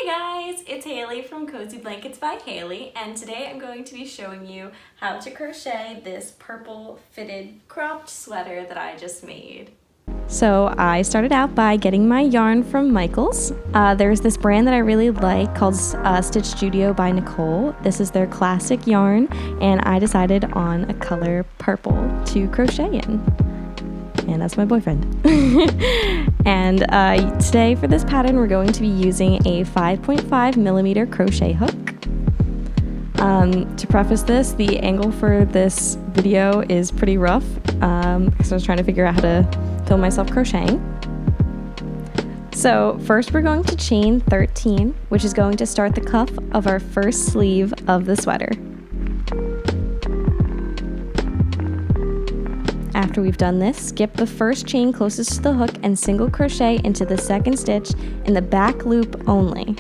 Hey guys, it's Haley from Cozy Blankets by Haley, and today I'm going to be showing you how to crochet this purple fitted cropped sweater that I just made. So I started out by getting my yarn from Michaels. There's this brand that I really like called Stitch Studio by Nicole. This is their classic yarn, and I decided on a color purple to crochet in. And that's my boyfriend. And today for this pattern we're going to be using a 5.5 millimeter crochet hook. To preface this, the angle for this video is pretty rough because I was trying to figure out how to film myself crocheting. So first we're going to chain 13, which is going to start the cuff of our first sleeve of the sweater. After we've done this, skip the first chain closest to the hook and single crochet into the second stitch in the back loop only.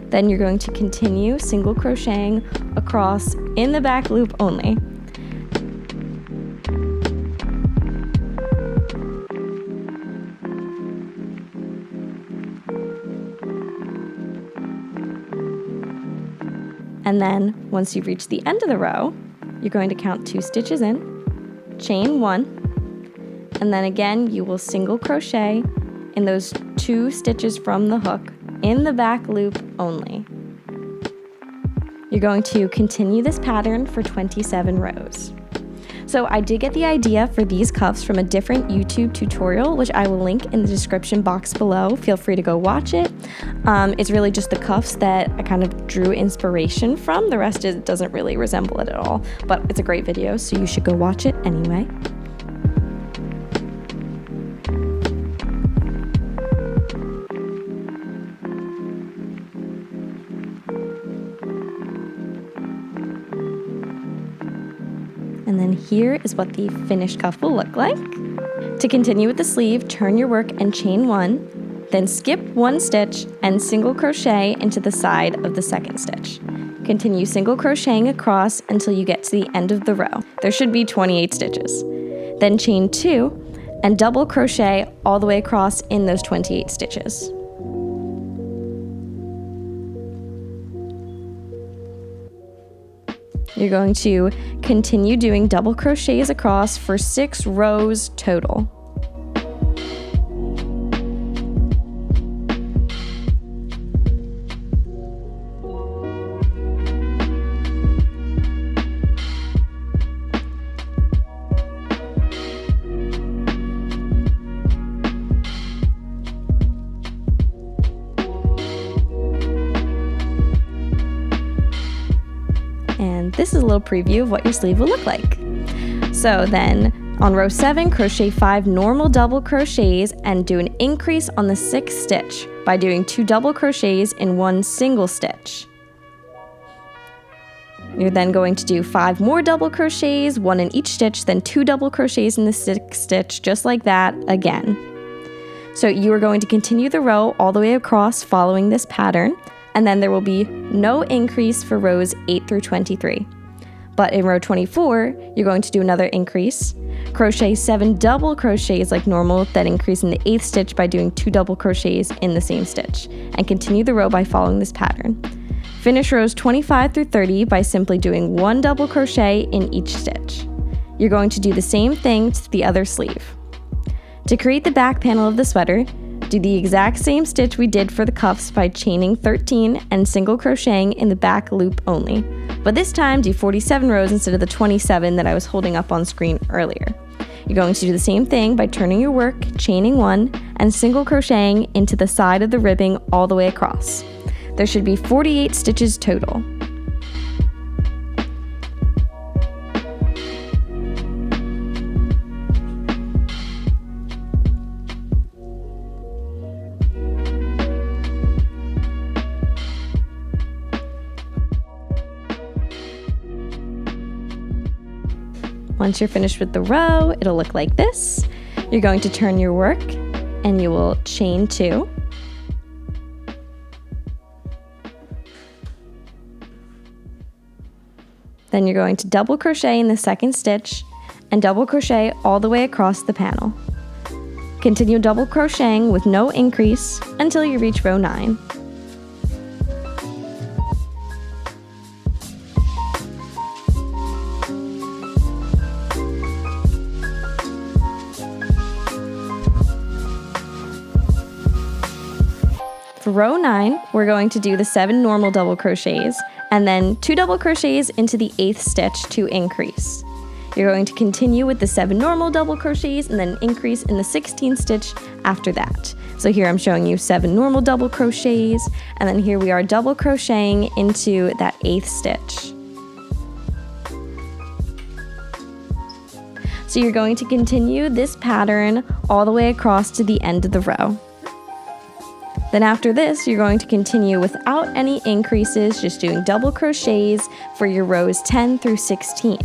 Then you're going to continue single crocheting across in the back loop only. And then once you've reached the end of the row, you're going to count 2 stitches in, chain 1, and then again you will single crochet in those 2 stitches from the hook in the back loop only. You're going to continue this pattern for 27 rows. So I did get the idea for these cuffs from a different YouTube tutorial, which I will link in the description box below. Feel free to go watch it. It's really just the cuffs that I kind of drew inspiration from. The rest doesn't really resemble it at all, but it's a great video, so you should go watch it anyway. And then here is what the finished cuff will look like. To continue with the sleeve, turn your work and chain 1, then skip 1 stitch and single crochet into the side of the second stitch. Continue single crocheting across until you get to the end of the row. There should be 28 stitches. Then chain 2 and double crochet all the way across in those 28 stitches. You're going to continue doing double crochets across for 6 rows total. And this is a little preview of what your sleeve will look like. So then on row 7, crochet 5 normal double crochets and do an increase on the 6th stitch by doing 2 double crochets in 1 single stitch. You're then going to do 5 more double crochets, 1 in each stitch, then 2 double crochets in the 6th stitch, just like that again. So you are going to continue the row all the way across following this pattern, and then there will be no increase for rows 8 through 23. But in row 24, you're going to do another increase, crochet 7 double crochets like normal, then increase in the 8th stitch by doing 2 double crochets in the same stitch, and continue the row by following this pattern. Finish rows 25 through 30 by simply doing 1 double crochet in each stitch. You're going to do the same thing to the other sleeve. To create the back panel of the sweater, do the exact same stitch we did for the cuffs by chaining 13 and single crocheting in the back loop only. But this time do 47 rows instead of the 27 that I was holding up on screen earlier. You're going to do the same thing by turning your work, chaining 1, and single crocheting into the side of the ribbing all the way across. There should be 48 stitches total. Once you're finished with the row, it'll look like this. You're going to turn your work and you will chain 2. Then you're going to double crochet in the second stitch and double crochet all the way across the panel. Continue double crocheting with no increase until you reach row 9. For row 9, we're going to do the 7 normal double crochets and then 2 double crochets into the 8th stitch to increase. You're going to continue with the 7 normal double crochets and then increase in the 16th stitch after that. So here I'm showing you 7 normal double crochets, and then here we are double crocheting into that 8th stitch. So you're going to continue this pattern all the way across to the end of the row. Then after this, you're going to continue without any increases, just doing double crochets for your rows 10 through 16.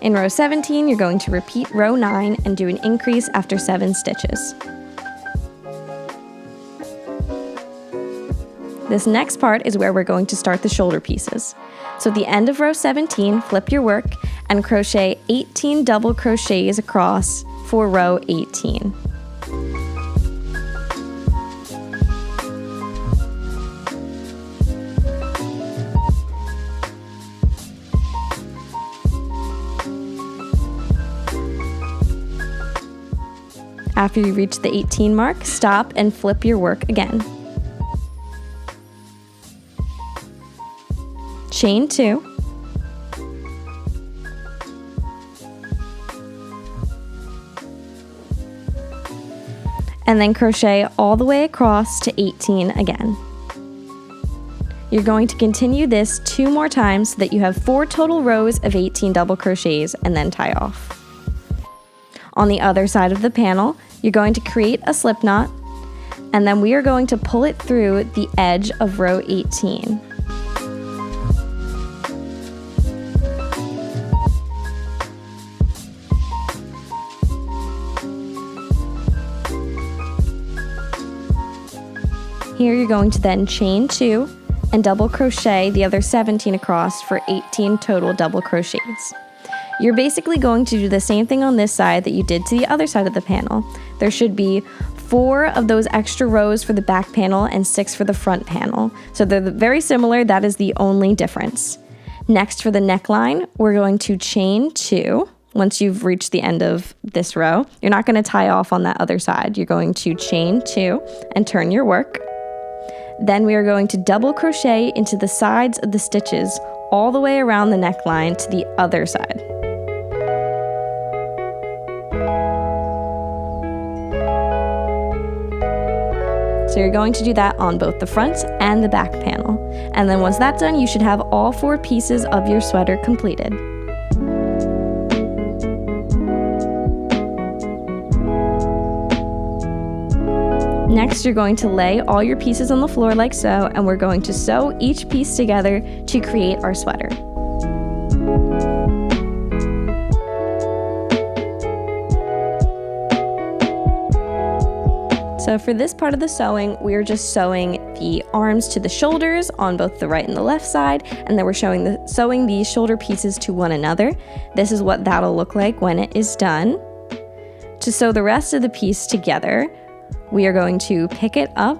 In row 17, you're going to repeat row 9 and do an increase after 7 stitches. This next part is where we're going to start the shoulder pieces. So at the end of row 17, flip your work and crochet 18 double crochets across for row 18. After you reach the 18 mark, stop and flip your work again. Chain 2. And then crochet all the way across to 18 again. You're going to continue this 2 more times so that you have 4 total rows of 18 double crochets and then tie off. On the other side of the panel, you're going to create a slip knot, and then we are going to pull it through the edge of row 18. Here you're going to then chain 2 and double crochet the other 17 across for 18 total double crochets. You're basically going to do the same thing on this side that you did to the other side of the panel. There should be 4 of those extra rows for the back panel and 6 for the front panel. So they're very similar, that is the only difference. Next, for the neckline, we're going to chain 2. Once you've reached the end of this row, you're not going to tie off on that other side. You're going to chain 2 and turn your work. Then we are going to double crochet into the sides of the stitches all the way around the neckline to the other side. So you're going to do that on both the front and the back panel. And then once that's done, you should have all 4 pieces of your sweater completed. Next, you're going to lay all your pieces on the floor like so, and we're going to sew each piece together to create our sweater. So for this part of the sewing, we're just sewing the arms to the shoulders on both the right and the left side, and then we're sewing these shoulder pieces to one another. This is what that'll look like when it is done. To sew the rest of the piece together, we are going to pick it up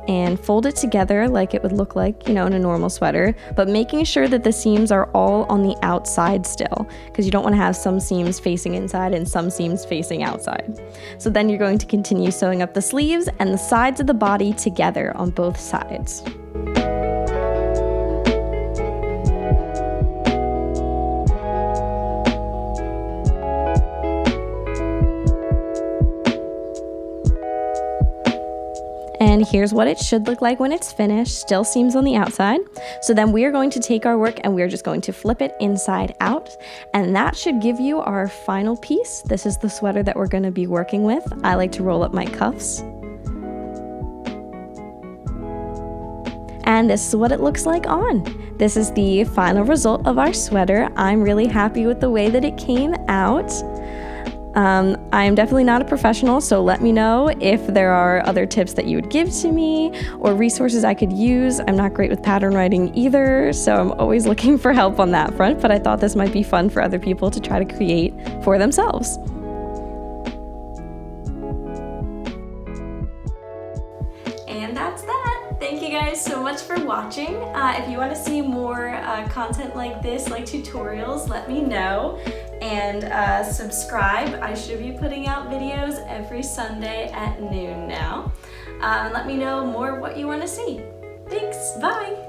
and fold it together like it would look like, in a normal sweater, but making sure that the seams are all on the outside still, because you don't want to have some seams facing inside and some seams facing outside. So then you're going to continue sewing up the sleeves and the sides of the body together on both sides. And here's what it should look like when it's finished, still seams on the outside. So then we are going to take our work and we're just going to flip it inside out, and that should give you our final piece. This is the sweater that we're going to be working with. I like to roll up my cuffs. And this is what it looks like on. This is the final result of our sweater. I'm really happy with the way that it came out. I'm definitely not a professional, so let me know if there are other tips that you would give to me or resources I could use. I'm not great with pattern writing either, so I'm always looking for help on that front, but I thought this might be fun for other people to try to create for themselves. And that's that. Thank you guys so much for watching. If you want to see more content like this, like tutorials, let me know. And subscribe. I should be putting out videos every Sunday at noon now. Let me know more what you want to see. Thanks, bye!